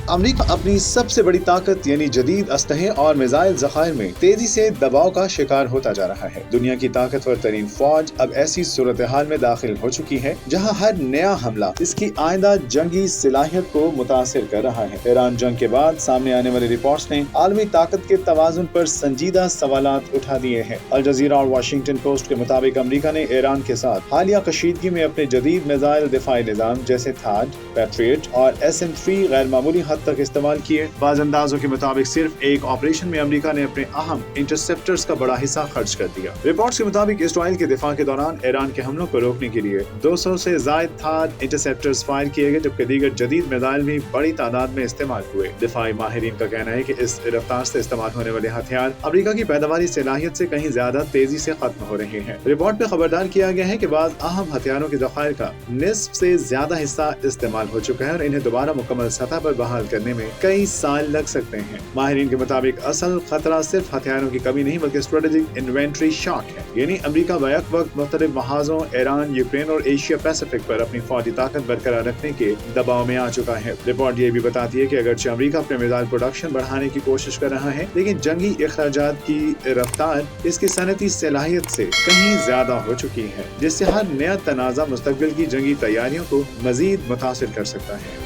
America अपनी सबसे बड़ी ताकत यानी जदीद असलहे और मिसाइल ज़खायर में तेजी से दबाव का शिकार होता जा रहा है। दुनिया की ताकतवर तरीन फौज अब ऐसी सूरत हाल में दाखिल हो चुकी है जहां हर नया हमला इसकी आइंदा जंगी सलाहियत को मुतासिर कर रहा है। ईरान जंग के बाद सामने आने वाली रिपोर्ट्स ने आलमी ताकत के तवाज़ुन पर संजीदा सवालात उठा दिए हैं। अल जज़ीरा और वाशिंगटन पोस्ट के मुताबिक अमेरिका ने ईरान के साथ हालिया कशीदगी में अपने जदीद मिसाइल दिफाई निज़ाम जैसे थाड, पैट्रियट और SM-3 गैर मामूली हद तक इस्तेमाल किए। बाज़ अंदाजों के मुताबिक सिर्फ एक ऑपरेशन में अमेरिका ने अपने अहम इंटरसेप्टर्स का बड़ा हिस्सा खर्च कर दिया। रिपोर्ट्स के मुताबिक इसराइल के दिफा के दौरान ईरान के हमलों को रोकने के लिए 200 से ज़ायद थाड इंटरसेप्टर्स फायर किए गए, जबकि दीगर जदीद मिसाइल भी बड़ी तादाद में इस्तेमाल हुए। दिफाई माहिरीन का कहना है कि इस रफ्तार से इस्तेमाल होने वाले हथियार अमेरिका की पैदावारी सलाहियत से कहीं ज्यादा तेजी से खत्म हो रहे हैं। रिपोर्ट में खबरदार किया गया है कि बाद अहम हथियारों के ज़खायर का निस्फ से ज्यादा हिस्सा इस्तेमाल हो चुका है और इन्हें दोबारा मुकम्मल सतह पर बहाल करने में कई साल लग सकते हैं। माहिरीन के मुताबिक असल खतरा सिर्फ हथियारों की कमी नहीं बल्कि स्ट्रेटेजिक इन्वेंट्री शॉक है, यानी अमेरिका बैक वक्त मुख्तलिफ महाजों ईरान, यूक्रेन और एशिया पैसिफिक पर अपनी फौजी ताकत बरकरार रखने के दबाव में आ चुका है। रिपोर्ट ये भी बताती है कि अगरचे अमेरिका अपने मिसाइल प्रोडक्शन बढ़ाने की कोशिश कर रहा है, लेकिन जंगी अखराजात की रफ्तार इसकी सनती सलाहियत से कहीं ज्यादा हो चुकी है, जिससे हर नया तनाज़ा मुस्तकबिल की जंगी तैयारियों को मजीद मुतासिर कर सकता है।